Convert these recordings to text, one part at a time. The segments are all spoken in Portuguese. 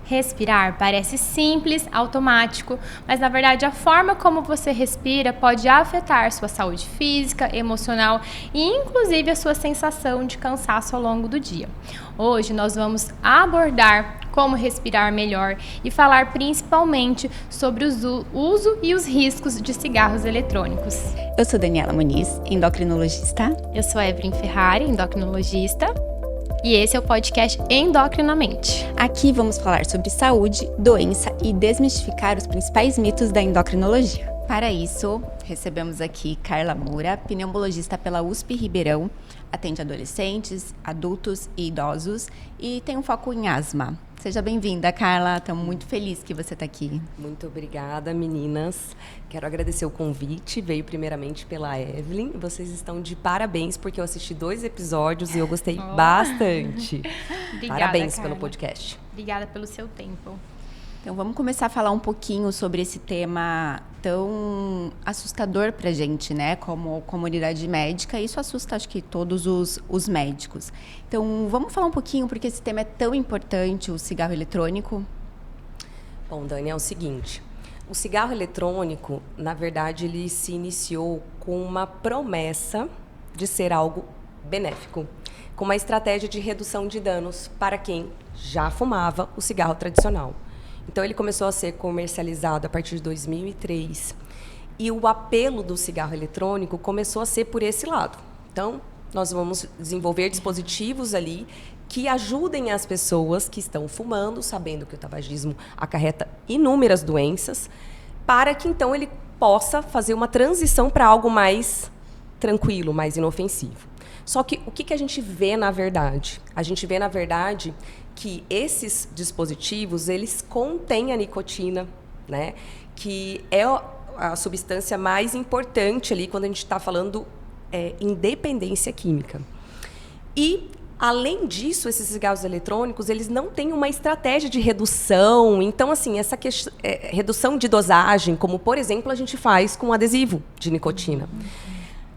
Respirar parece simples, automático, mas na verdade a forma como você respira pode afetar sua saúde física, emocional e inclusive a sua sensação de cansaço ao longo do dia. Hoje nós vamos abordar como respirar melhor e falar principalmente sobre o uso e os riscos de cigarros eletrônicos. Eu sou Daniela Muniz, endocrinologista. Eu sou Evelyn Ferrari, endocrinologista. E esse é o podcast Endocrinamente. Aqui vamos falar sobre saúde, doença e desmistificar os principais mitos da endocrinologia. Para isso, recebemos aqui Carla Moura, pneumologista pela USP Ribeirão, atende adolescentes, adultos e idosos e tem um foco em asma. Seja bem-vinda, Carla. Estamos muito felizes que você está aqui. Muito obrigada, meninas. Quero agradecer o convite. Veio primeiramente pela Evelyn. Vocês estão de parabéns, porque eu assisti 2 episódios e eu gostei bastante. Obrigada, parabéns Carla. pelo podcast. Obrigada pelo seu tempo. Então, vamos começar a falar um pouquinho sobre esse tema tão assustador pra gente, né? Como comunidade médica, isso assusta, acho que, todos os médicos. Então, vamos falar um pouquinho, porque esse tema é tão importante, o cigarro eletrônico. Bom, Dani, é o seguinte. O cigarro eletrônico, na verdade, ele se iniciou com uma promessa de ser algo benéfico, com uma estratégia de redução de danos para quem já fumava o cigarro tradicional. Então, ele começou a ser comercializado a partir de 2003. E o apelo do cigarro eletrônico começou a ser por esse lado. Então, nós vamos desenvolver dispositivos ali que ajudem as pessoas que estão fumando, sabendo que o tabagismo acarreta inúmeras doenças, para que, então, ele possa fazer uma transição para algo mais tranquilo, mais inofensivo. Só que o que a gente vê na verdade? A gente vê, na verdade, que esses dispositivos, eles contêm a nicotina, né? Que é a substância mais importante ali quando a gente está falando em dependência química. E, além disso, esses cigarros eletrônicos, eles não têm uma estratégia de redução. Então, assim, essa redução de dosagem, como, por exemplo, a gente faz com adesivo de nicotina.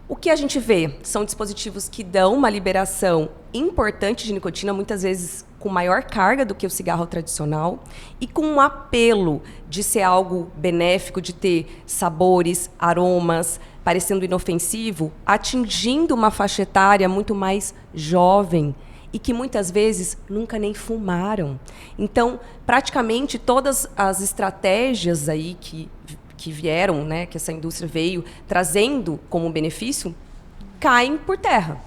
O que a gente vê são dispositivos que dão uma liberação importante de nicotina, muitas vezes com maior carga do que o cigarro tradicional e com um apelo de ser algo benéfico, de ter sabores, aromas, parecendo inofensivo, atingindo uma faixa etária muito mais jovem e que muitas vezes nunca nem fumaram. Então, praticamente todas as estratégias aí que vieram, né, que essa indústria veio trazendo como benefício, caem por terra.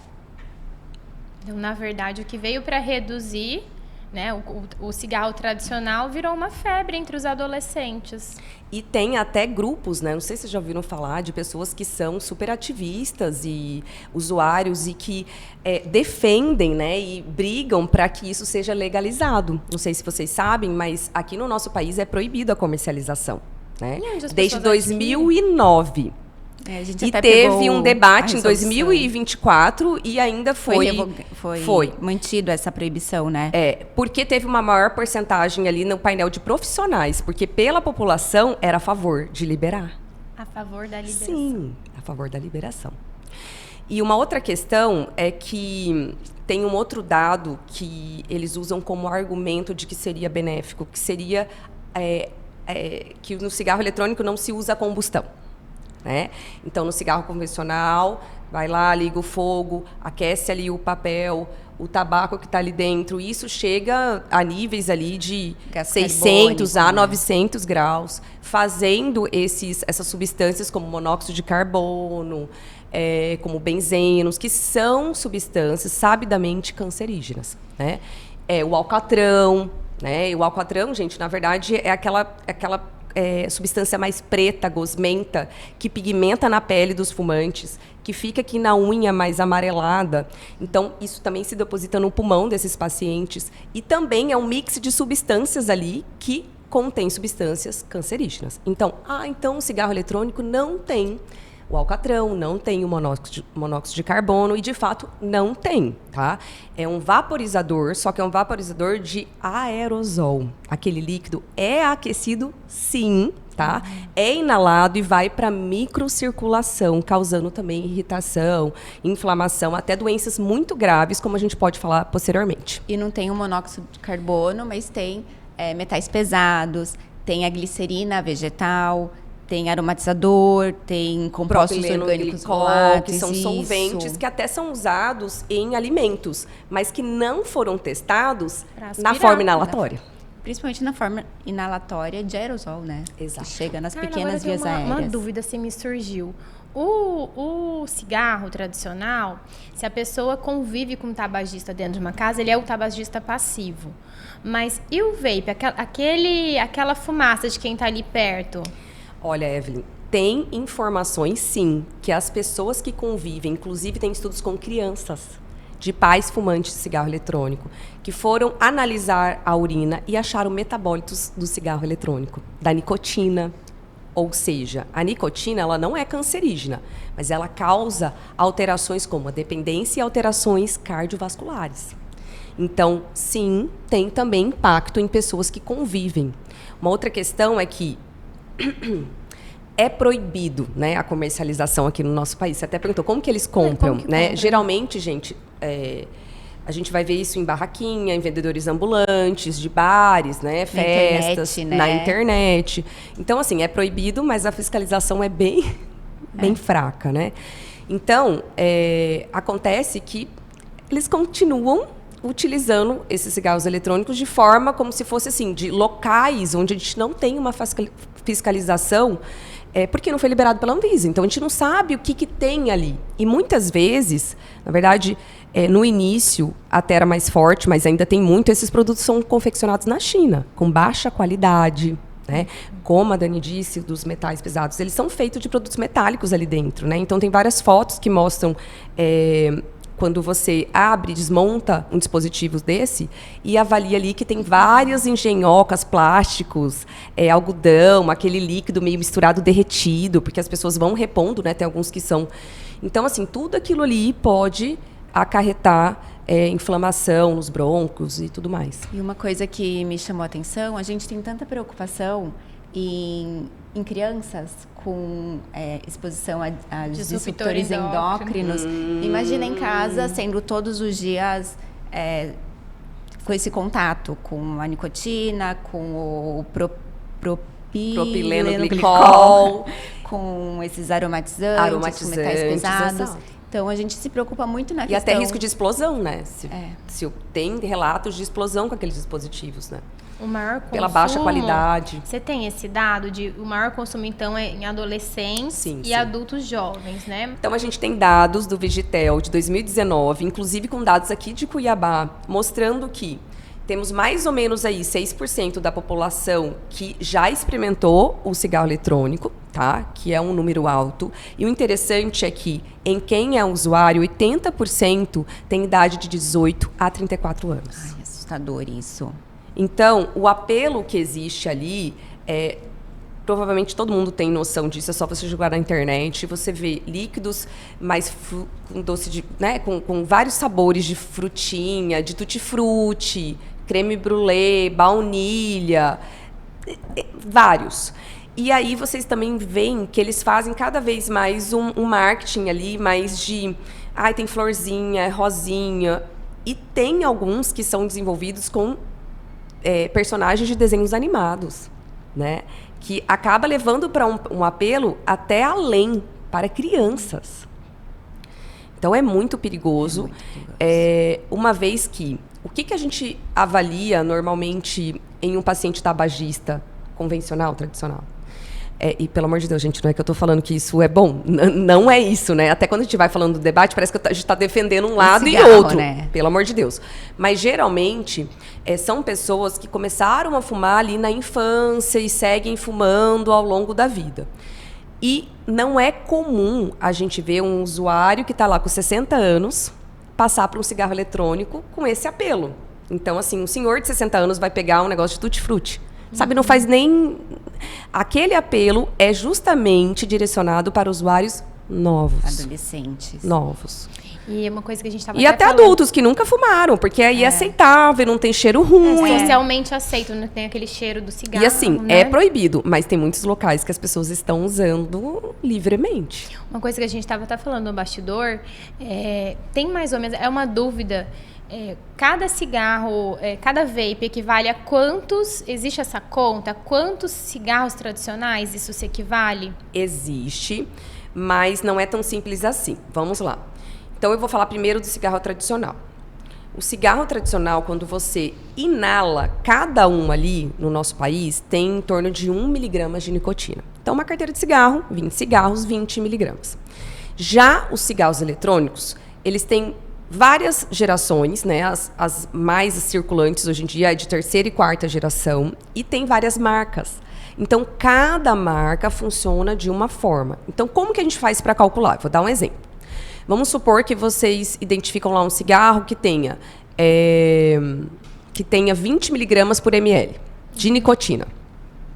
Então, na verdade, o que veio para reduzir, né, o cigarro tradicional virou uma febre entre os adolescentes. E tem até grupos, né, não sei se vocês já ouviram falar, de pessoas que são super ativistas e usuários e que defendem, né, e brigam para que isso seja legalizado. Não sei se vocês sabem, mas aqui no nosso país é proibida a comercialização. Né? Desde 2009. A gente e até teve um debate em 2024 e ainda foi mantido essa proibição, né? Porque teve uma maior porcentagem ali no painel de profissionais, porque pela população era a favor de liberar. A favor da liberação. Sim, a favor da liberação. E uma outra questão é que tem um outro dado que eles usam como argumento de que seria benéfico, que seria que no cigarro eletrônico não se usa combustão, né? Então, no cigarro convencional, vai lá, liga o fogo, aquece ali o papel, o tabaco que está ali dentro, isso chega a níveis ali de 600 a 900 graus, fazendo essas substâncias como monóxido de carbono, como benzenos, que são substâncias sabidamente cancerígenas, né? O alcatrão, né? E o alcatrão, gente, na verdade, é aquela substância mais preta, gosmenta, que pigmenta na pele dos fumantes, que fica aqui na unha mais amarelada. Então, isso também se deposita no pulmão desses pacientes. E também é um mix de substâncias ali que contém substâncias cancerígenas. Então, então o cigarro eletrônico não tem o alcatrão, não tem o monóxido de carbono e, de fato, não tem, tá? É um vaporizador, só que é um vaporizador de aerosol. Aquele líquido é aquecido, sim, tá? É inalado e vai para microcirculação, causando também irritação, inflamação, até doenças muito graves, como a gente pode falar posteriormente. E não tem o monóxido de carbono, mas tem metais pesados, tem a glicerina vegetal, tem aromatizador, tem compostos orgânicos voláteis, que são solventes que até são usados em alimentos, mas que não foram testados na forma inalatória. Principalmente na forma inalatória de aerosol, né? Exato. Que chega nas Carla, pequenas agora vias tem uma aéreas. dúvida se me surgiu. O cigarro tradicional, se a pessoa convive com um tabagista dentro de uma casa, ele é o tabagista passivo. Mas e o vape, aquela fumaça de quem está ali perto? Olha, Evelyn, tem informações, sim, que as pessoas que convivem, inclusive tem estudos com crianças, de pais fumantes de cigarro eletrônico, que foram analisar a urina e acharam metabólitos do cigarro eletrônico, da nicotina. Ou seja, a nicotina ela não é cancerígena, mas ela causa alterações como a dependência e alterações cardiovasculares. Então, sim, tem também impacto em pessoas que convivem. Uma outra questão é que é proibido, né, a comercialização aqui no nosso país. Você até perguntou como que eles compram, né? Compram? Geralmente, gente, a gente vai ver isso em barraquinha, em vendedores ambulantes, de bares, né, festas, na internet. Então, assim, é proibido, mas a fiscalização é bem fraca, né? Então, acontece que eles continuam utilizando esses cigarros eletrônicos de forma como se fosse assim, de locais onde a gente não tem uma fiscalização, porque não foi liberado pela Anvisa. Então, a gente não sabe o que tem ali. E muitas vezes, na verdade, no início até era mais forte, mas ainda tem muito, esses produtos são confeccionados na China, com baixa qualidade, né? Como a Dani disse, dos metais pesados. Eles são feitos de produtos metálicos ali dentro, né? Então, tem várias fotos que mostram quando você abre, desmonta um dispositivo desse e avalia ali que tem várias engenhocas, plásticos, algodão, aquele líquido meio misturado, derretido, porque as pessoas vão repondo, né? Tem alguns que são... Então, assim, tudo aquilo ali pode acarretar inflamação nos brônquios e tudo mais. E uma coisa que me chamou a atenção, a gente tem tanta preocupação em crianças com exposição a disruptores endócrinos. Imagina em casa, sendo todos os dias com esse contato com a nicotina, com o propileno glicol, com esses aromatizantes, com metais pesados. Exato. Então, a gente se preocupa muito na questão... questão... E até risco de explosão, né? Se tem relatos de explosão com aqueles dispositivos, né? O maior consumo... Pela baixa qualidade. Você tem esse dado de... O maior consumo, então, é em adolescentes e adultos jovens, né? Então, a gente tem dados do Vigitel de 2019, inclusive com dados aqui de Cuiabá, mostrando que temos mais ou menos aí 6% da população que já experimentou o cigarro eletrônico, tá? Que é um número alto. E o interessante é que, em quem é usuário, 80% tem idade de 18 a 34 anos. Ai, assustador isso. Então, o apelo que existe ali provavelmente todo mundo tem noção disso, é só você jogar na internet, você vê líquidos mais com doce de, né, com vários sabores de frutinha, de tutti-frutti, creme brulee, baunilha, vários. E aí vocês também veem que eles fazem cada vez mais um marketing ali, mais de... tem florzinha, rosinha. E tem alguns que são desenvolvidos com personagens de desenhos animados, né? Que acaba levando para um apelo até além, para crianças. Então, é muito perigoso. Uma vez que... O que a gente avalia normalmente em um paciente tabagista convencional, tradicional? E, pelo amor de Deus, gente, não é que eu estou falando que isso é bom. Não é isso, né? Até quando a gente vai falando do debate, parece que a gente está defendendo um lado cigarro, e outro. Né? Pelo amor de Deus. Mas, geralmente, são pessoas que começaram a fumar ali na infância e seguem fumando ao longo da vida. E não é comum a gente ver um usuário que está lá com 60 anos passar por um cigarro eletrônico com esse apelo. Então, assim, um senhor de 60 anos vai pegar um negócio de tutti-frutti. Sabe, não faz nem... Aquele apelo é justamente direcionado para usuários novos. Adolescentes. Novos. E uma coisa que a gente estava E até adultos que nunca fumaram, porque aí é aceitável, não tem cheiro ruim. Socialmente aceito, não tem aquele cheiro do cigarro. E assim, né? É proibido, mas tem muitos locais que as pessoas estão usando livremente. Uma coisa que a gente estava até falando no bastidor, tem mais ou menos, é uma dúvida cada cigarro, cada vape equivale a quantos, existe essa conta? Quantos cigarros tradicionais isso se equivale? Existe, mas não é tão simples assim. Vamos lá. Então, eu vou falar primeiro do cigarro tradicional. O cigarro tradicional, quando você inala cada um ali no nosso país, tem em torno de 1 miligrama de nicotina. Então, uma carteira de cigarro, 20 cigarros, 20 miligramas. Já os cigarros eletrônicos, eles têm várias gerações, né? As mais circulantes hoje em dia é de 3ª e 4ª geração, e tem várias marcas. Então, cada marca funciona de uma forma. Então, como que a gente faz para calcular? Vou dar um exemplo. Vamos supor que vocês identificam lá um cigarro que tenha 20 miligramas por ml de nicotina.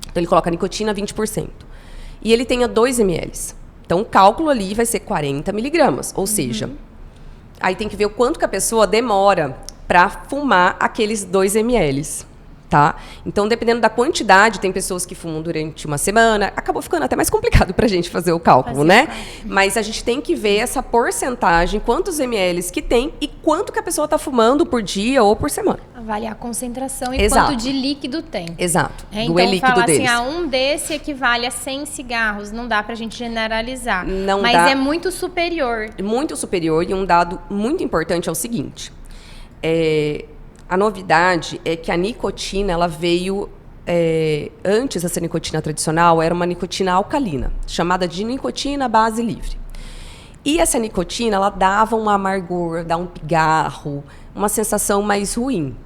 Então, ele coloca nicotina 20%. E ele tenha 2 ml. Então, o cálculo ali vai ser 40 miligramas. Ou seja, aí tem que ver o quanto que a pessoa demora para fumar aqueles 2 ml. Tá? Então, dependendo da quantidade, tem pessoas que fumam durante uma semana, acabou ficando até mais complicado para a gente fazer o cálculo, né? Mas a gente tem que ver essa porcentagem, quantos ml que tem e quanto que a pessoa está fumando por dia ou por semana. Avaliar a concentração e Exato. quanto de líquido tem. Exato. Do Então, e-líquido falar deles. assim, um desse equivale a 100 cigarros, não dá pra gente generalizar. Não mas dá. é muito superior. Muito superior, e um dado muito importante é o seguinte. A novidade é que a nicotina, ela veio... antes dessa nicotina tradicional, era uma nicotina alcalina, chamada de nicotina base livre. E essa nicotina, ela dava um amargor, dá um pigarro, uma sensação mais ruim.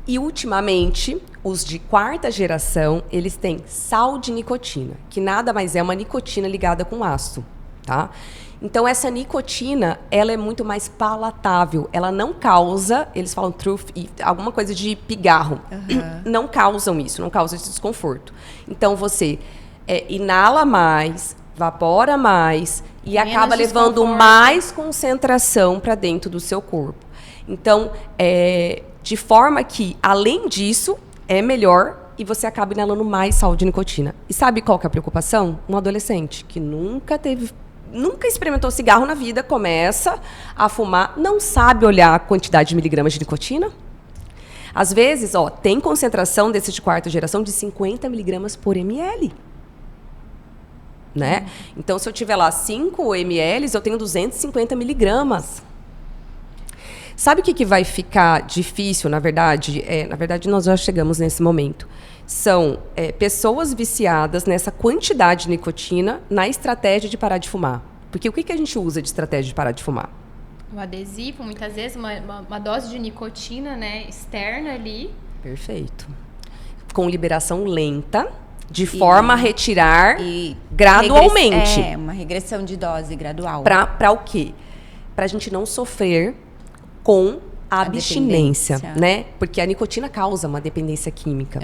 E, ultimamente, os de 4ª geração, eles têm sal de nicotina, que nada mais é uma nicotina ligada com ácido, tá? Então, essa nicotina, ela é muito mais palatável. Ela não causa, eles falam truth, alguma coisa de pigarro. Não causam isso, não causa esse desconforto. Então, você inala mais, vapora mais e Menos acaba levando desconforto. mais concentração para dentro do seu corpo. Então, de forma que, além disso, é melhor e você acaba inalando mais sal de nicotina. E sabe qual que é a preocupação? Um adolescente que nunca experimentou cigarro na vida, começa a fumar, não sabe olhar a quantidade de miligramas de nicotina. Às vezes, tem concentração desse de 4ª geração de 50 miligramas por ml. Né? Então, se eu tiver lá 5 ml, eu tenho 250 miligramas. Sabe o que vai ficar difícil, na verdade? Na verdade, nós já chegamos nesse momento. São pessoas viciadas nessa quantidade de nicotina na estratégia de parar de fumar. Porque o que a gente usa de estratégia de parar de fumar? O adesivo, muitas vezes, uma dose de nicotina, né, externa ali. Perfeito. Com liberação lenta, de forma a retirar gradualmente. Uma regressão de dose gradual. Para o quê? Para a gente não sofrer com a abstinência, né? Porque a nicotina causa uma dependência química.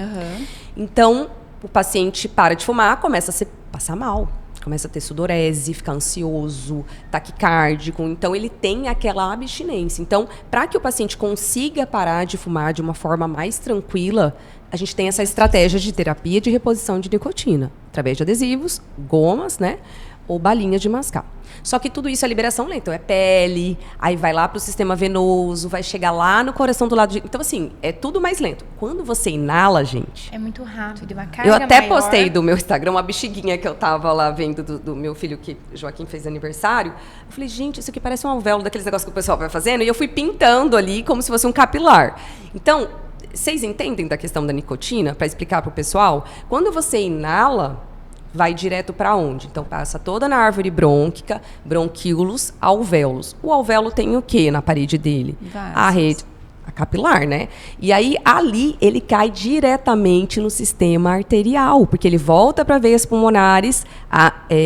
Então, o paciente para de fumar, começa a passar mal. Começa a ter sudorese, ficar ansioso, taquicárdico. Então, ele tem aquela abstinência. Então, para que o paciente consiga parar de fumar de uma forma mais tranquila, a gente tem essa estratégia de terapia de reposição de nicotina, através de adesivos, gomas, né? Ou balinhas de mascar. Só que tudo isso é liberação lenta. Então, é pele, aí vai lá para o sistema venoso, vai chegar lá no coração do lado de... Então, assim, é tudo mais lento. Quando você inala, gente... É muito rápido, uma carga Eu até maior. postei do meu Instagram uma bexiguinha que eu tava lá vendo do meu filho, que Joaquim fez aniversário. Eu falei, gente, isso aqui parece um alvéolo daqueles negócios que o pessoal vai fazendo. E eu fui pintando ali como se fosse um capilar. Então, vocês entendem da questão da nicotina? Para explicar para o pessoal, quando você inala... vai direto para onde? Então, passa toda na árvore brônquica, bronquíolos, alvéolos. O alvéolo tem o quê na parede dele? A rede, a capilar, né? E aí, ali, ele cai diretamente no sistema arterial, porque ele volta para veias pulmonares,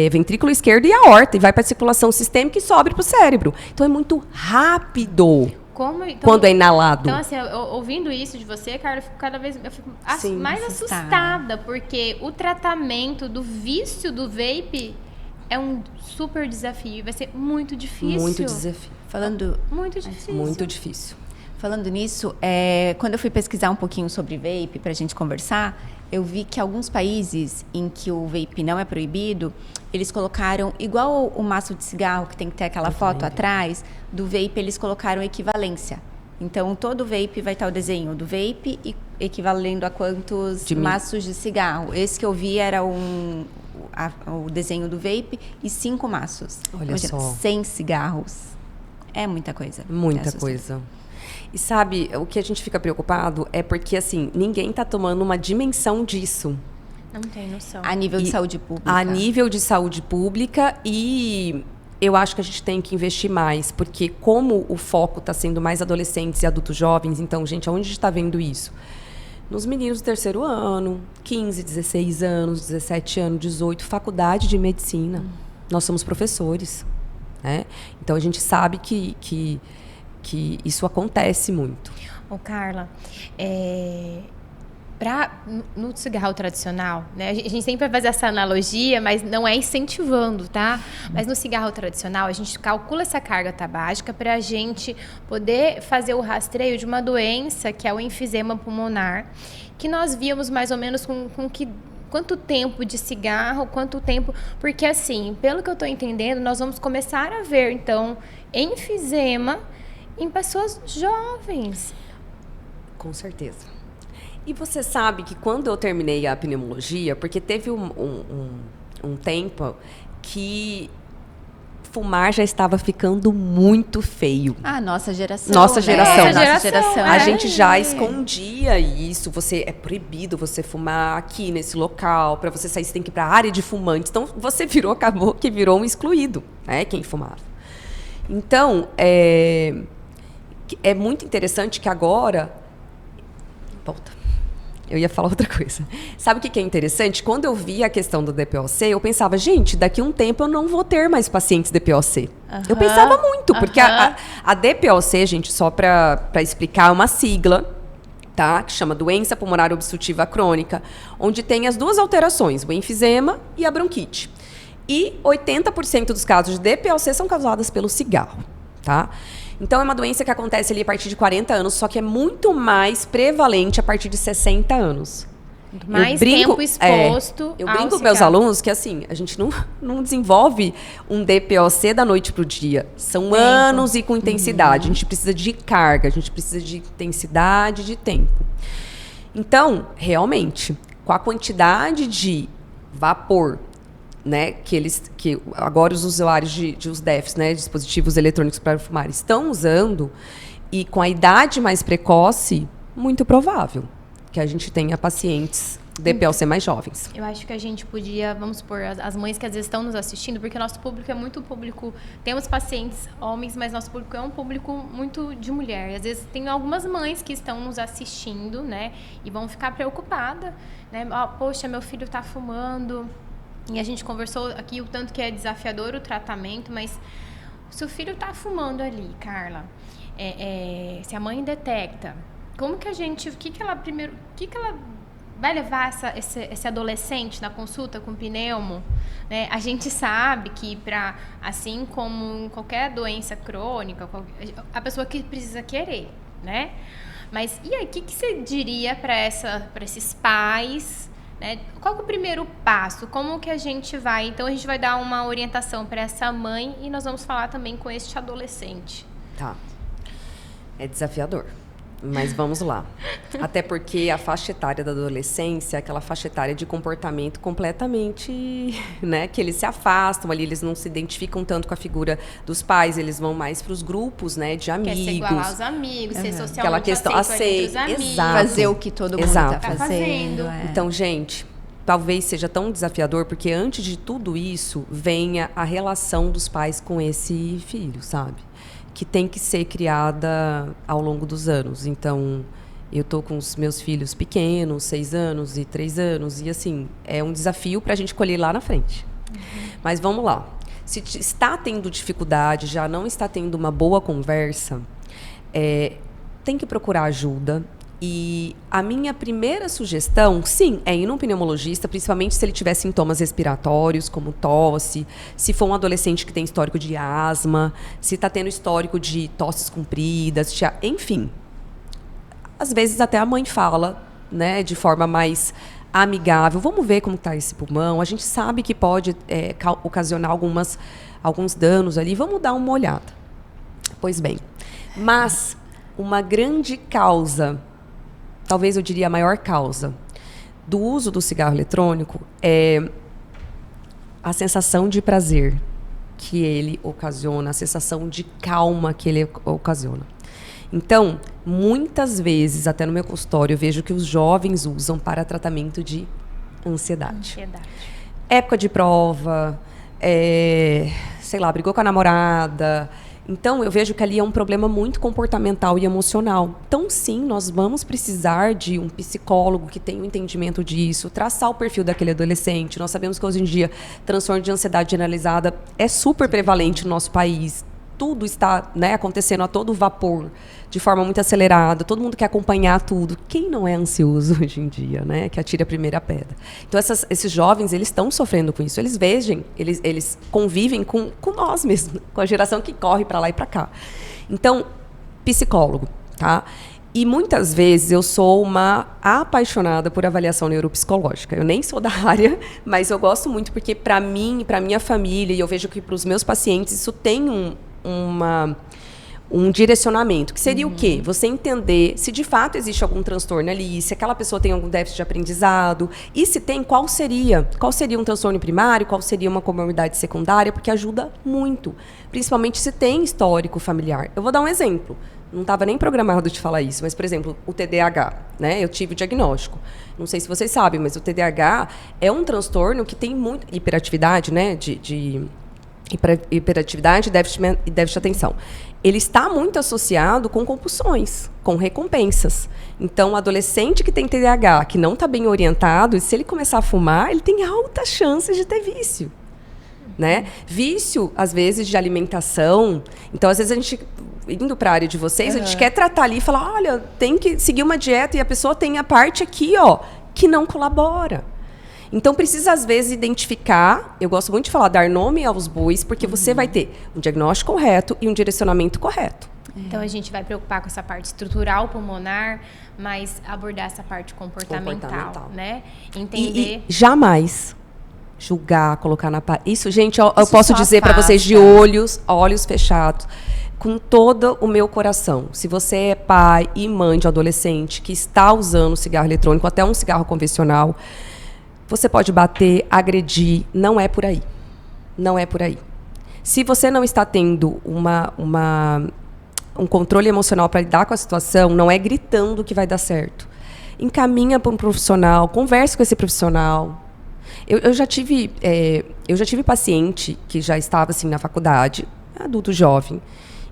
ventrículo esquerdo e a aorta, e vai para a circulação sistêmica e sobe para o cérebro. Então, é muito rápido. Quando é inalado. Então, assim, ouvindo isso de você, Carla, eu fico mais assustada, porque o tratamento do vício do vape é um super desafio. Vai ser muito difícil. Muito desafio. Muito difícil. Muito difícil. Falando nisso, quando eu fui pesquisar um pouquinho sobre vape para a gente conversar, eu vi que alguns países em que o vape não é proibido, eles colocaram, igual o maço de cigarro, que tem que ter aquela foto atrás, do vape eles colocaram equivalência. Então, todo vape vai estar o desenho do vape e equivalendo a quantos maços de cigarro. Esse que eu vi era o desenho do vape e 5 maços. Olha só. 100 cigarros. É muita coisa. Muita coisa. E sabe, o que a gente fica preocupado é porque, assim, ninguém está tomando uma dimensão disso. Não tem noção. A nível de saúde pública. A nível de saúde pública, e eu acho que a gente tem que investir mais, porque como o foco está sendo mais adolescentes e adultos jovens, então, gente, aonde a gente está vendo isso? Nos meninos do 3º ano, 15, 16 anos, 17 anos, 18, faculdade de medicina. Nós somos professores, né? Então, a gente sabe que isso acontece muito. Ô, Carla, no cigarro tradicional, né? A gente sempre vai fazer essa analogia, mas não é incentivando, tá? Mas no cigarro tradicional, a gente calcula essa carga tabágica para a gente poder fazer o rastreio de uma doença que é o enfisema pulmonar, que nós víamos mais ou menos quanto tempo de cigarro, quanto tempo... Porque, assim, pelo que eu estou entendendo, nós vamos começar a ver, então, enfisema em pessoas jovens. Com certeza. E você sabe que quando eu terminei a pneumologia, porque teve um tempo que fumar já estava ficando muito feio. Nossa geração. Nossa geração. Nossa geração. A gente já escondia isso. É proibido você fumar aqui nesse local. Para você sair, você tem que ir para a área de fumantes. Então, acabou que virou um excluído, né? Quem fumava. Então, é muito interessante que agora... Volta. Eu ia falar outra coisa. Sabe o que é interessante? Quando eu vi a questão do DPOC, eu pensava, gente, daqui a um tempo eu não vou ter mais pacientes DPOC. Eu pensava muito, porque a DPOC, gente, só para explicar, é uma sigla, tá? Que chama Doença Pulmonar Obstrutiva Crônica, onde tem as duas alterações, o enfisema e a bronquite. E 80% dos casos de DPOC são causadas pelo cigarro, tá? Então, é uma doença que acontece ali a partir de 40 anos, só que é muito mais prevalente a partir de 60 anos. Mais tempo exposto eu brinco com meus alunos que, assim, a gente não desenvolve um DPOC da noite para o dia. São anos e com intensidade. A gente precisa de carga, a gente precisa de intensidade, de tempo. Então, realmente, com a quantidade de vapor, né, que agora os usuários de USDEFs, né, dispositivos eletrônicos para fumar, estão usando, e com a idade mais precoce, muito provável que a gente tenha pacientes DPOC mais jovens. Eu acho que a gente podia, vamos supor, as mães que às vezes estão nos assistindo, porque nosso público é muito público, temos pacientes homens, mas nosso público é um público muito de mulher. E às vezes tem algumas mães que estão nos assistindo, né, e vão ficar preocupadas, né, poxa, meu filho está fumando. E a gente conversou aqui o tanto que é desafiador o tratamento, mas se o filho está fumando ali, Carla, se a mãe detecta, como que a gente, o que ela vai levar esse adolescente na consulta com pneumo, né? A gente sabe que assim como qualquer doença crônica, a pessoa que precisa querer, né? Mas e aí, o que você diria para esses pais? Né? Qual que é o primeiro passo? Como que a gente vai... Então, a gente vai dar uma orientação para essa mãe e nós vamos falar também com este adolescente. Tá. É desafiador. Mas vamos lá. Até porque a faixa etária da adolescência é aquela faixa etária de comportamento completamente, né, que eles se afastam ali, eles não se identificam tanto com a figura dos pais, eles vão mais para os grupos, né, de amigos. Quer ser igual aos amigos, ser socialmente aquela questão aceito entre os amigos. Fazer o que todo mundo está fazendo. Então, gente, talvez seja tão desafiador, porque antes de tudo isso, venha a relação dos pais com esse filho, sabe? Que tem que ser criada ao longo dos anos. Então, eu tô com os meus filhos pequenos, 6 anos e 3 anos, e assim, é um desafio para a gente colher lá na frente. Mas vamos lá. Se está tendo dificuldade, já não está tendo uma boa conversa, tem que procurar ajuda. E a minha primeira sugestão, sim, é ir num pneumologista, principalmente se ele tiver sintomas respiratórios, como tosse, se for um adolescente que tem histórico de asma, se está tendo histórico de tosses compridas, enfim. Às vezes até a mãe fala, né, de forma mais amigável, vamos ver como está esse pulmão, a gente sabe que pode ocasionar alguns danos ali, vamos dar uma olhada. Pois bem, mas uma grande causa, talvez eu diria a maior causa, do uso do cigarro eletrônico é a sensação de prazer que ele ocasiona, a sensação de calma que ele ocasiona. Então, muitas vezes, até no meu consultório, eu vejo que os jovens usam para tratamento de ansiedade. Época de prova, sei lá, brigou com a namorada. Então, eu vejo que ali é um problema muito comportamental e emocional. Então, sim, nós vamos precisar de um psicólogo que tenha um entendimento disso, traçar o perfil daquele adolescente. Nós sabemos que hoje em dia, transtorno de ansiedade generalizada é super prevalente no nosso país. Tudo está, né, acontecendo a todo vapor, de forma muito acelerada. Todo mundo quer acompanhar tudo. Quem não é ansioso hoje em dia, né? Que atira a primeira pedra. Então, esses jovens, eles estão sofrendo com isso. Eles convivem com nós mesmos, com a geração que corre para lá e para cá. Então, psicólogo, tá? E muitas vezes eu sou uma apaixonada por avaliação neuropsicológica. Eu nem sou da área, mas eu gosto muito porque, para mim, para minha família, e eu vejo que para os meus pacientes, isso tem um direcionamento, que seria o quê? Você entender se de fato existe algum transtorno ali, se aquela pessoa tem algum déficit de aprendizado, e se tem, qual seria um transtorno primário, qual seria uma comorbidade secundária, porque ajuda muito, principalmente se tem histórico familiar. Eu vou dar um exemplo, não estava nem programado de falar isso, mas, por exemplo, o TDAH, né? Eu tive o diagnóstico. Não sei se vocês sabem, mas o TDAH é um transtorno que tem muito hiperatividade, né? Hiperatividade e déficit de atenção. Ele está muito associado com compulsões, com recompensas. Então, o adolescente que tem TDAH, que não está bem orientado, se ele começar a fumar, ele tem altas chances de ter vício. Né? Vício, às vezes, de alimentação. Então, às vezes, a gente, indo para a área de vocês, a gente quer tratar ali e falar, olha, tem que seguir uma dieta, e a pessoa tem a parte aqui, ó, que não colabora. Então, precisa, às vezes, identificar, eu gosto muito de falar, dar nome aos bois, porque você vai ter um diagnóstico correto e um direcionamento correto. Então, a gente vai preocupar com essa parte estrutural pulmonar, mas abordar essa parte comportamental. Né? Entender... E jamais julgar, colocar na parede. Isso, gente, eu posso dizer para vocês de olhos fechados, com todo o meu coração. Se você é pai e mãe de adolescente que está usando cigarro eletrônico, até um cigarro convencional, você pode bater, agredir, não é por aí. Não é por aí. Se você não está tendo um controle emocional para lidar com a situação, não é gritando que vai dar certo. Encaminha para um profissional, converse com esse profissional. Eu já tive paciente que já estava assim, na faculdade, adulto jovem,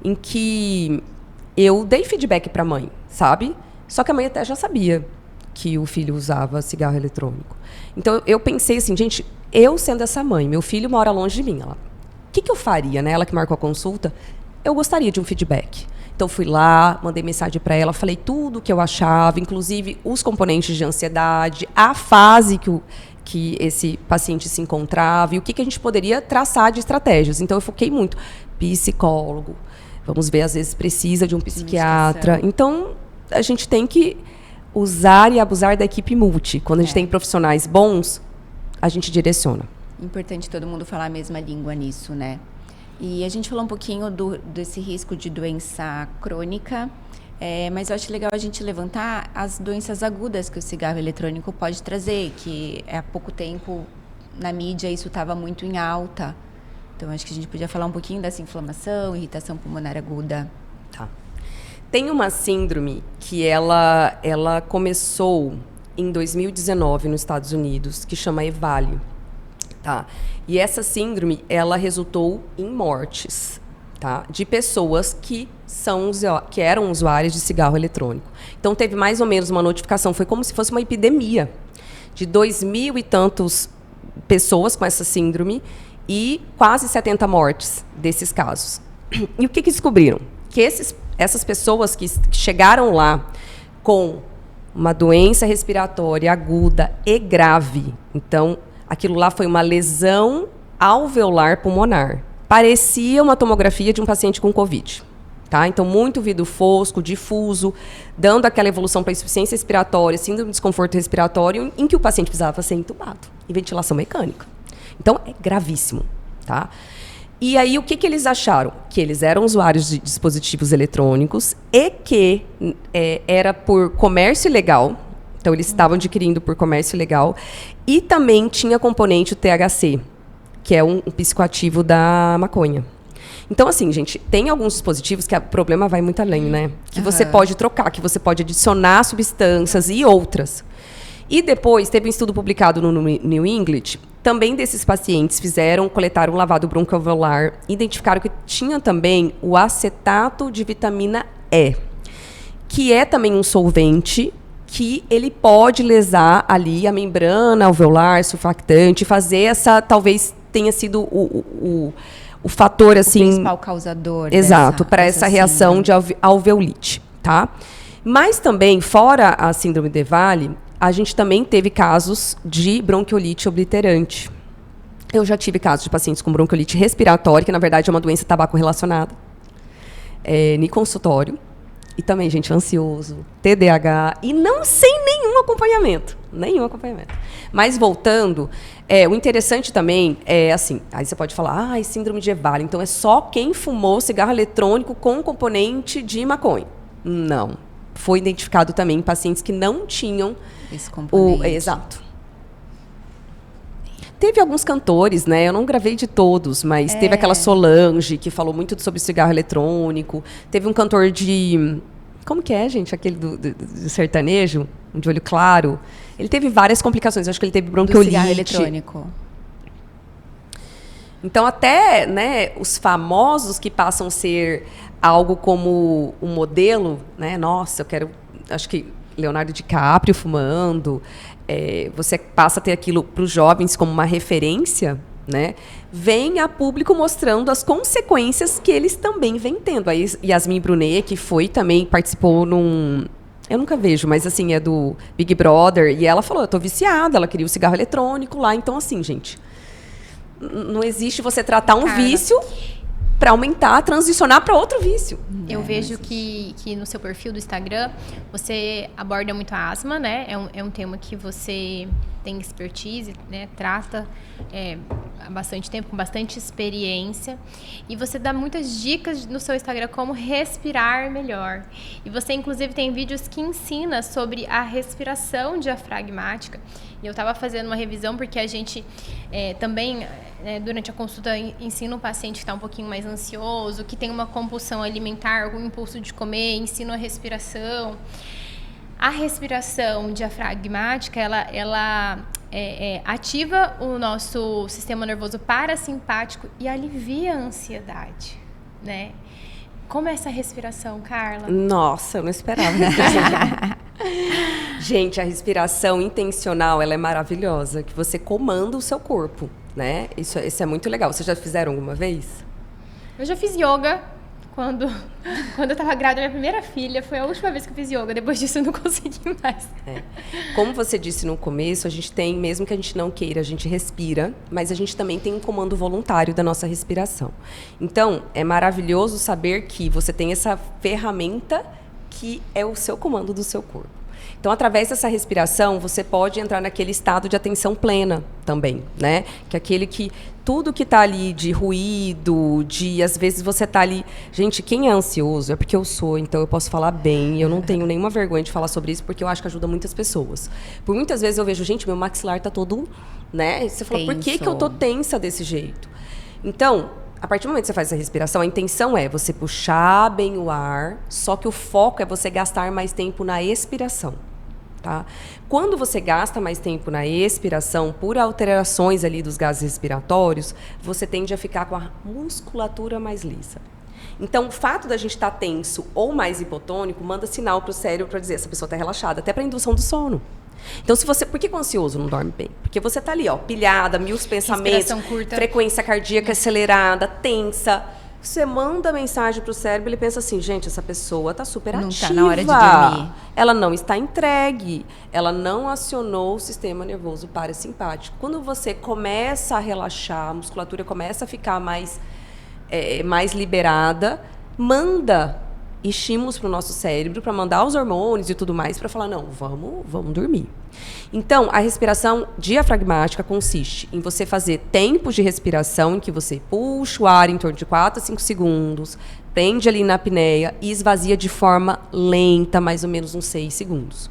em que eu dei feedback para a mãe, sabe? Só que a mãe até já sabia que o filho usava cigarro eletrônico. Então, eu pensei assim, gente, eu sendo essa mãe, meu filho mora longe de mim. O que eu faria, né? Ela que marcou a consulta, eu gostaria de um feedback. Então, fui lá, mandei mensagem para ela, falei tudo o que eu achava, inclusive os componentes de ansiedade, a fase que esse paciente se encontrava e o que a gente poderia traçar de estratégias. Então, eu foquei muito. Psicólogo, vamos ver, às vezes precisa de um psiquiatra. Então, a gente tem que usar e abusar da equipe multi. Quando a gente tem profissionais bons, a gente direciona. Importante todo mundo falar a mesma língua nisso, né? E a gente falou um pouquinho desse risco de doença crônica, mas eu acho legal a gente levantar as doenças agudas que o cigarro eletrônico pode trazer, que há pouco tempo, na mídia, isso estava muito em alta. Então, acho que a gente podia falar um pouquinho dessa inflamação, irritação pulmonar aguda. Tá. Tem uma síndrome que ela começou em 2019 nos Estados Unidos, que chama EVALI. Tá? E essa síndrome, ela resultou em mortes, tá? De pessoas que eram usuárias de cigarro eletrônico. Então, teve mais ou menos uma notificação, foi como se fosse uma epidemia de 2.000 e tantos pessoas com essa síndrome e quase 70 mortes desses casos. E o que descobriram? Que essas pessoas que chegaram lá com uma doença respiratória aguda e grave, então, aquilo lá foi uma lesão alveolar pulmonar. Parecia uma tomografia de um paciente com Covid. Tá? Então, muito vidro fosco, difuso, dando aquela evolução para insuficiência respiratória, síndrome de desconforto respiratório, em que o paciente precisava ser entubado, e ventilação mecânica. Então, é gravíssimo. Tá? E aí, o que eles acharam? Que eles eram usuários de dispositivos eletrônicos e que era por comércio ilegal. Então, eles estavam adquirindo por comércio ilegal. E também tinha componente o THC, que é um psicoativo da maconha. Então, assim, gente, tem alguns dispositivos que o problema vai muito além, né? Que você pode trocar, que você pode adicionar substâncias e outras. E depois, teve um estudo publicado no New England, também desses pacientes coletaram um lavado broncoalveolar, identificaram que tinha também o acetato de vitamina E, que é também um solvente que ele pode lesar ali a membrana alveolar, surfactante, fazer essa, talvez tenha sido o fator, assim... O principal causador. Exato, para essa reação de alveolite, tá? Mas também, fora a síndrome de Valley, a gente também teve casos de bronquiolite obliterante. Eu já tive casos de pacientes com bronquiolite respiratória, que na verdade é uma doença tabaco-relacionada, em consultório. E também, gente, ansioso, TDAH, e não sem nenhum acompanhamento. Nenhum acompanhamento. Mas, voltando, o interessante também é, assim, aí você pode falar, síndrome de Valley, então é só quem fumou cigarro eletrônico com componente de maconha. Não. Foi identificado também em pacientes que não tinham esse componente. Exato. Teve alguns cantores, né? Eu não gravei de todos, mas teve aquela Solange, que falou muito sobre cigarro eletrônico. Teve um cantor de... Como que é, gente? Aquele do sertanejo, de olho claro. Ele teve várias complicações. Eu acho que ele teve bronquiolite. Do cigarro eletrônico. Então, até, né, os famosos que passam a ser algo como um modelo, né? Nossa, eu quero... Acho que Leonardo DiCaprio fumando... você passa a ter aquilo para os jovens como uma referência, né? Vem a público mostrando as consequências que eles também vêm tendo. A Yasmin Brunet, que também participou num... Eu nunca vejo, mas assim, é do Big Brother. E ela falou, eu tô viciada, ela queria o cigarro eletrônico lá. Então, assim, gente, não existe você tratar um vício para aumentar, transicionar para outro vício. Eu vejo que no seu perfil do Instagram você aborda muito a asma, né? É um tema que você tem expertise, né? Trata há bastante tempo, com bastante experiência. E você dá muitas dicas no seu Instagram como respirar melhor. E você, inclusive, tem vídeos que ensina sobre a respiração diafragmática. E eu estava fazendo uma revisão porque a gente também, durante a consulta, ensina o paciente que está um pouquinho mais ansioso, que tem uma compulsão alimentar, algum impulso de comer, ensina a respiração. A respiração diafragmática, ela ativa o nosso sistema nervoso parasimpático e alivia a ansiedade, né? Como é essa respiração, Carla? Nossa, eu não esperava. Gente, a respiração intencional, ela é maravilhosa, que você comanda o seu corpo, né? Isso é muito legal. Vocês já fizeram alguma vez? Eu já fiz yoga quando eu estava grávida da minha primeira filha. Foi a última vez que eu fiz yoga. Depois disso, eu não consegui mais. Como você disse no começo, a gente tem, mesmo que a gente não queira, a gente respira, mas a gente também tem um comando voluntário da nossa respiração. Então, é maravilhoso saber que você tem essa ferramenta que é o seu comando do seu corpo. Então, através dessa respiração, você pode entrar naquele estado de atenção plena também, né? Que é aquele que tudo que está ali de ruído, às vezes você está ali... Gente, quem é ansioso é porque eu sou, então eu posso falar bem. Eu não tenho nenhuma vergonha de falar sobre isso, porque eu acho que ajuda muitas pessoas. Por muitas vezes eu vejo, gente, meu maxilar está todo... né? E você fala, por que eu tô tensa desse jeito? Então, a partir do momento que você faz essa respiração, a intenção é você puxar bem o ar, só que o foco é você gastar mais tempo na expiração. Tá? Quando você gasta mais tempo na expiração, por alterações ali dos gases respiratórios, você tende a ficar com a musculatura mais lisa. Então, o fato da gente estar tenso ou mais hipotônico manda sinal para o cérebro para dizer essa pessoa está relaxada, até para a indução do sono. Então, por que o ansioso não dorme bem? Porque você está ali, pilhada, mil pensamentos, frequência cardíaca acelerada, tensa. Você manda mensagem para o cérebro, ele pensa assim, gente, essa pessoa está super ativa. Não está na hora de dormir. Ela não está entregue. Ela não acionou o sistema nervoso parasimpático. Quando você começa a relaxar, a musculatura começa a ficar mais liberada, manda estímulos para o nosso cérebro, para mandar os hormônios e tudo mais, para falar, não, vamos dormir. Então, a respiração diafragmática consiste em você fazer tempos de respiração em que você puxa o ar em torno de 4 a 5 segundos, prende ali na apneia e esvazia de forma lenta, mais ou menos uns 6 segundos.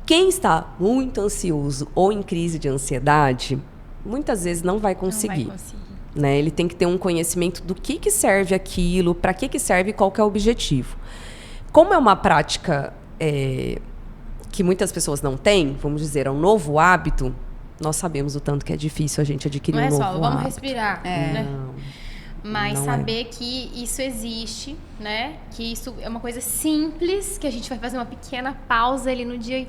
Quem está muito ansioso ou em crise de ansiedade, muitas vezes não vai conseguir. Não vai conseguir. Né? Ele tem que ter um conhecimento do que serve aquilo, para que serve e qual que é o objetivo. Como é uma prática que muitas pessoas não têm, vamos dizer, é um novo hábito, nós sabemos o tanto que é difícil a gente adquirir um novo hábito. Não é só, vamos respirar, né? Mas não saber que isso existe, né? Que isso é uma coisa simples, que a gente vai fazer uma pequena pausa ali no dia e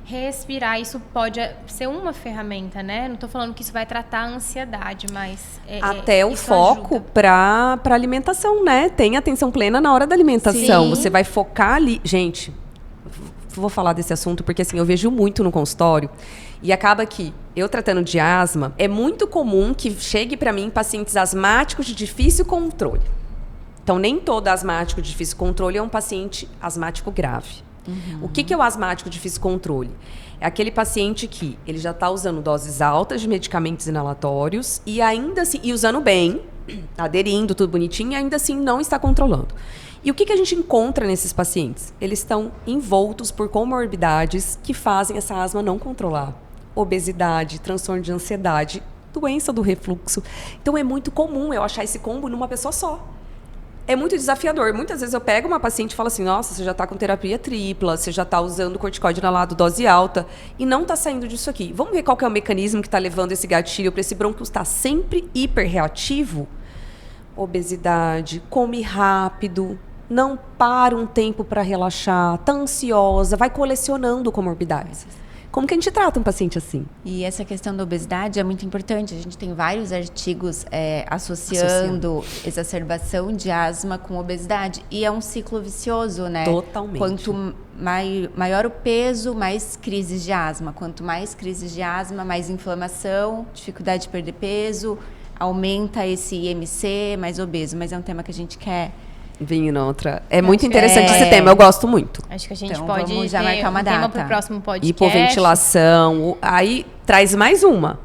respirar. Isso pode ser uma ferramenta, né? Não tô falando que isso vai tratar a ansiedade, mas até o isso foco para alimentação, né? Tem atenção plena na hora da alimentação. Sim. Você vai focar ali. Gente, vou falar desse assunto porque assim, eu vejo muito no consultório e acaba que eu tratando de asma, é muito comum que chegue para mim pacientes asmáticos de difícil controle. Então, nem todo asmático de difícil controle é um paciente asmático grave. O que é o asmático de difícil controle? É aquele paciente que ele já está usando doses altas de medicamentos inalatórios e ainda assim, e usando bem, aderindo, tudo bonitinho, e ainda assim não está controlando. E o que a gente encontra nesses pacientes? Eles estão envoltos por comorbidades que fazem essa asma não controlar. Obesidade, transtorno de ansiedade, doença do refluxo. Então é muito comum eu achar esse combo numa pessoa só. É muito desafiador. Muitas vezes eu pego uma paciente e falo assim, nossa, você já está com terapia tripla, você já está usando corticoide inalado dose alta e não está saindo disso aqui. Vamos ver qual que é o mecanismo que está levando esse gatilho para esse brônquio estar sempre hiperreativo? Obesidade, come rápido, não para um tempo para relaxar, está ansiosa, vai colecionando comorbidades. Como que a gente trata um paciente assim? E essa questão da obesidade é muito importante. A gente tem vários artigos associando exacerbação de asma com obesidade. E é um ciclo vicioso, né? Totalmente. Quanto maior o peso, mais crises de asma. Quanto mais crises de asma, mais inflamação, dificuldade de perder peso, aumenta esse IMC, mais obeso. Mas é um tema que a gente quer... Vinho outra. É muito interessante esse tema, eu gosto muito. Acho que a gente Então, pode vamos já marcar uma tema data. pro próximo podcast. Hipoventilação. Aí traz mais uma.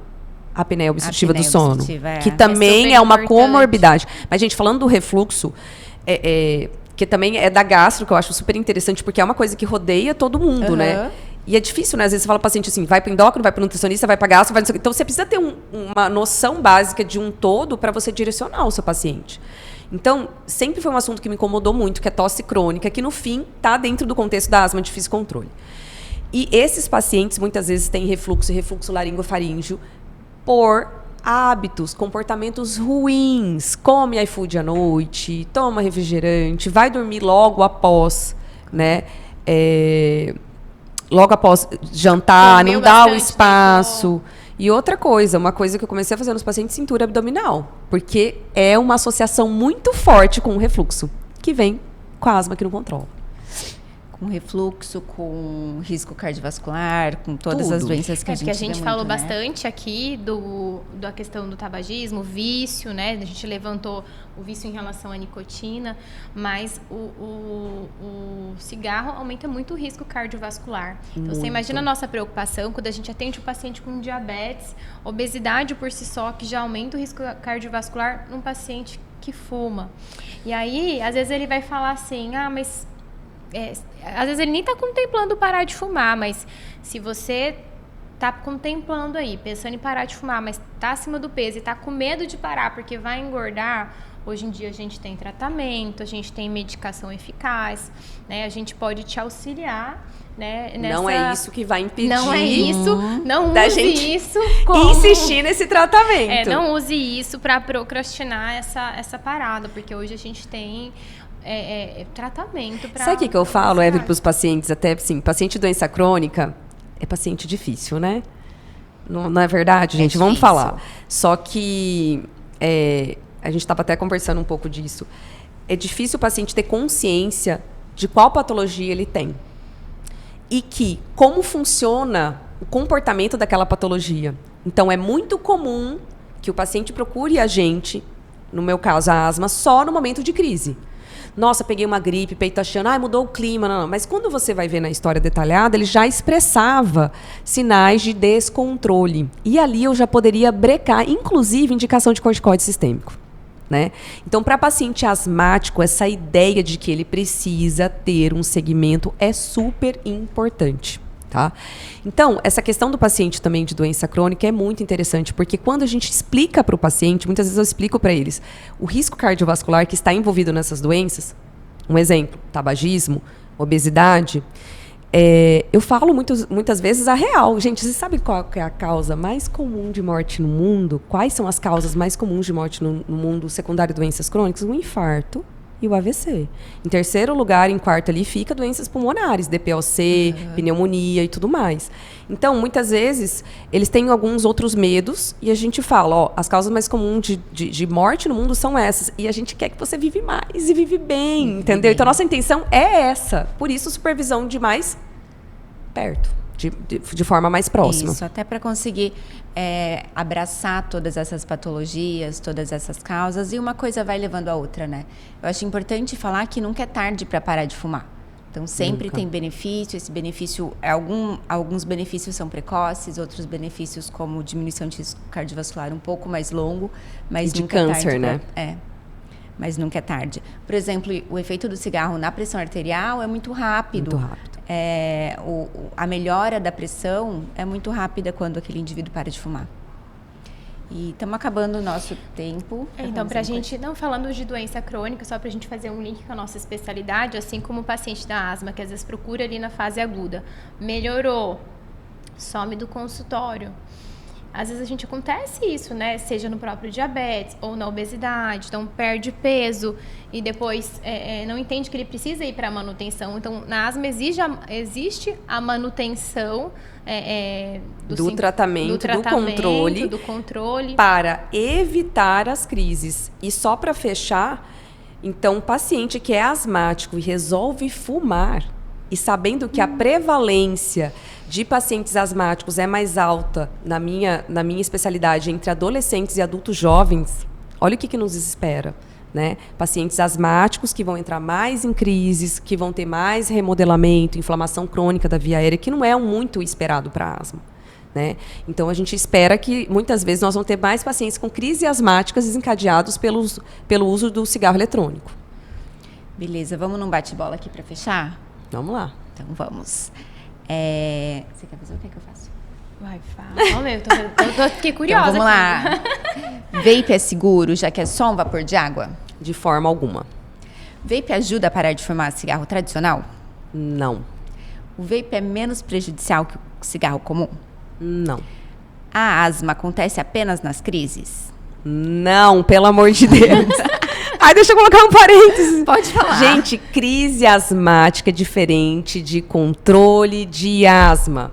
A apneia obstrutiva do sono. Obstrutiva, que também super é uma importante. comorbidade. Mas, gente, falando do refluxo, que também é da gastro, que eu acho super interessante, porque é uma coisa que rodeia todo mundo, né? E é difícil, né? Às vezes você fala pro paciente assim, vai pro endócrino, vai pro nutricionista, vai pra gastro, vai... Então, você precisa ter uma noção básica de um todo para você direcionar o seu paciente. Então, sempre foi um assunto que me incomodou muito, que é tosse crônica, que no fim está dentro do contexto da asma de difícil controle. E esses pacientes muitas vezes têm refluxo e refluxo laringofaríngeo por hábitos, comportamentos ruins. Come iFood à noite, toma refrigerante, vai dormir logo após, né? Logo após jantar, Comeu não dá o bastante, espaço. E outra coisa, uma coisa que eu comecei a fazer nos pacientes, cintura abdominal. Porque é uma associação muito forte com o refluxo, que vem com a asma que não controla. Com refluxo, com risco cardiovascular, com todas as Tudo. doenças que a gente Porque a gente vê falou muito, né? bastante aqui da questão do tabagismo, vício, né? A gente levantou o vício em relação à nicotina, mas o cigarro aumenta muito o risco cardiovascular. Então, você imagina a nossa preocupação quando a gente atende um paciente com diabetes, obesidade por si só, que já aumenta o risco cardiovascular num paciente que fuma. E aí, às vezes ele vai falar assim, mas... às vezes ele nem está contemplando parar de fumar, mas se você está contemplando aí, pensando em parar de fumar, mas está acima do peso e está com medo de parar porque vai engordar, hoje em dia a gente tem tratamento, a gente tem medicação eficaz, né? A gente pode te auxiliar, né? Não é isso que vai impedir. Não é isso, não da use gente isso como... insistir nesse tratamento. não use isso para procrastinar essa parada, porque hoje a gente tem... tratamento para... Sabe o que eu falo, Evelyn, para os pacientes? Até, assim, paciente de doença crônica é paciente difícil, né? Não é verdade, gente? Vamos falar. Só que a gente estava até conversando um pouco disso. É difícil o paciente ter consciência de qual patologia ele tem. E como funciona o comportamento daquela patologia. Então, é muito comum que o paciente procure a gente, no meu caso, a asma, só no momento de crise. nossa, peguei uma gripe, peito tá cheio, mudou o clima, não. Mas quando você vai ver na história detalhada, ele já expressava sinais de descontrole. E ali eu já poderia brecar, inclusive, indicação de corticoide sistêmico. Né? Então, para paciente asmático, essa ideia de que ele precisa ter um segmento é super importante. Tá? Então, essa questão do paciente também de doença crônica é muito interessante, porque quando a gente explica para o paciente, muitas vezes eu explico para eles, o risco cardiovascular que está envolvido nessas doenças, um exemplo, tabagismo, obesidade, eu falo muitas vezes a real. Gente, você sabe qual é a causa mais comum de morte no mundo? Quais são as causas mais comuns de morte no mundo secundário de doenças crônicas? O infarto e o AVC. Em terceiro lugar, em quarto ali, fica doenças pulmonares, DPLC, pneumonia e tudo mais. Então, muitas vezes, eles têm alguns outros medos e a gente fala, as causas mais comuns de morte no mundo são essas. E a gente quer que você vive mais e vive bem, entendeu? Então, a nossa intenção é essa. Por isso, supervisão de mais perto, de forma mais próxima. Isso, até para conseguir abraçar todas essas patologias, todas essas causas, e uma coisa vai levando a outra, né? Eu acho importante falar que nunca é tarde para parar de fumar. Então, sempre tem benefício. Esse benefício, alguns benefícios são precoces, outros benefícios, como diminuição de risco cardiovascular, um pouco mais longo, mas de nunca câncer, é tarde, né? Mas nunca é tarde. Por exemplo, o efeito do cigarro na pressão arterial é muito rápido. Muito rápido. A melhora da pressão é muito rápida quando aquele indivíduo para de fumar. E estamos acabando o nosso tempo. Então, para a gente, não falando de doença crônica, só para a gente fazer um link com a nossa especialidade, assim como o paciente da asma, que às vezes procura ali na fase aguda, melhorou, some do consultório. Às vezes a gente acontece isso, né? Seja no próprio diabetes ou na obesidade, então perde peso e depois não entende que ele precisa ir para a manutenção. Então, na asma existe a manutenção do tratamento, do controle para evitar as crises. E só para fechar, então, o paciente que é asmático e resolve fumar, e sabendo que a prevalência de pacientes asmáticos é mais alta na minha especialidade entre adolescentes e adultos jovens, olha o que nos espera, né? Pacientes asmáticos que vão entrar mais em crises, que vão ter mais remodelamento, inflamação crônica da via aérea, que não é muito esperado para asma, né? Então, a gente espera que, muitas vezes, nós vamos ter mais pacientes com crise asmáticas desencadeados pelo uso do cigarro eletrônico. Beleza, vamos num bate-bola aqui para fechar? Vamos lá. Então, vamos. Você quer fazer o que eu faço? Vai, fala. Eu fiquei curiosa. Então, vamos lá. Vape é seguro, já que é só um vapor de água? De forma alguma. Vape ajuda a parar de fumar cigarro tradicional? Não. O vape é menos prejudicial que o cigarro comum? Não. A asma acontece apenas nas crises? Não, pelo amor de Deus. Ai, deixa eu colocar um parênteses. Pode falar. Gente, crise asmática é diferente de controle de asma.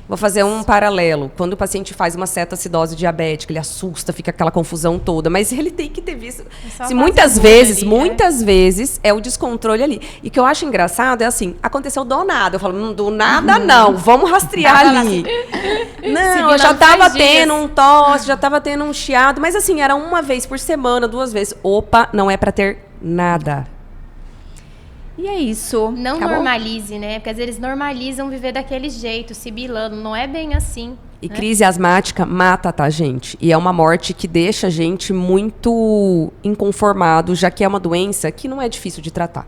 Vou fazer um paralelo. Quando o paciente faz uma cetoacidose diabética, ele assusta, fica aquela confusão toda. Mas ele tem que ter visto. Se muitas vezes é o descontrole ali. E o que eu acho engraçado é assim, aconteceu do nada. Eu falo, do nada não, vamos rastrear ali. Não, eu já estava tendo um tosse, já estava tendo um chiado. Mas assim, era uma vez por semana, 2 vezes. Opa, não é para ter nada. E é isso. Não Acabou? normalize, né? Porque às vezes eles normalizam viver daquele jeito, sibilando. Não é bem assim. E crise asmática mata, tá, gente? E é uma morte que deixa a gente muito inconformado, já que é uma doença que não é difícil de tratar.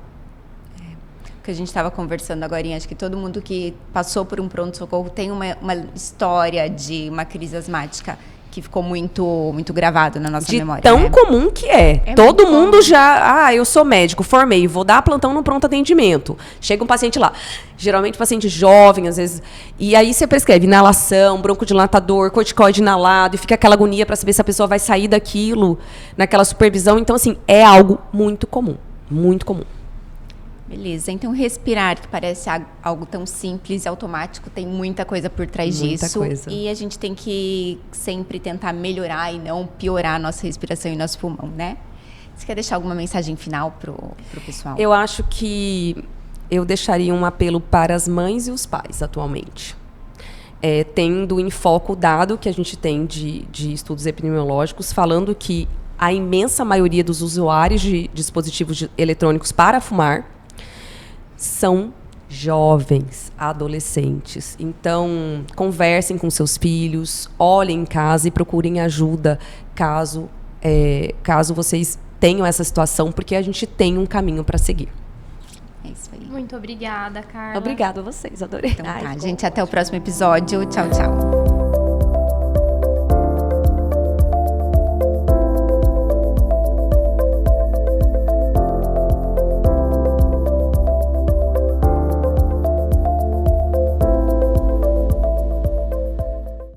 O que a gente estava conversando agora, acho que todo mundo que passou por um pronto-socorro tem uma história de uma crise asmática que ficou muito gravado na nossa memória. Tão né? comum que é. Todo mundo comum. Já... eu sou médico, formei, vou dar plantão no pronto atendimento. Chega um paciente lá, geralmente paciente jovem, às vezes, e aí você prescreve inalação, broncodilatador, corticoide inalado, e fica aquela agonia para saber se a pessoa vai sair daquilo, naquela supervisão. Então, assim, é algo muito comum. Muito comum. Beleza, então respirar, que parece algo tão simples e automático, tem muita coisa por trás disso. Coisa. E a gente tem que sempre tentar melhorar e não piorar a nossa respiração e nosso pulmão, né? Você quer deixar alguma mensagem final pro pessoal? Eu acho que eu deixaria um apelo para as mães e os pais atualmente. Tendo em foco o dado que a gente tem de estudos epidemiológicos, falando que a imensa maioria dos usuários de dispositivos eletrônicos para fumar são jovens, adolescentes. Então, conversem com seus filhos, olhem em casa e procurem ajuda caso vocês tenham essa situação, porque a gente tem um caminho para seguir. É isso aí. Muito obrigada, Carla. Obrigada a vocês, adorei. Então tá, gente, até o próximo episódio. Tchau, tchau.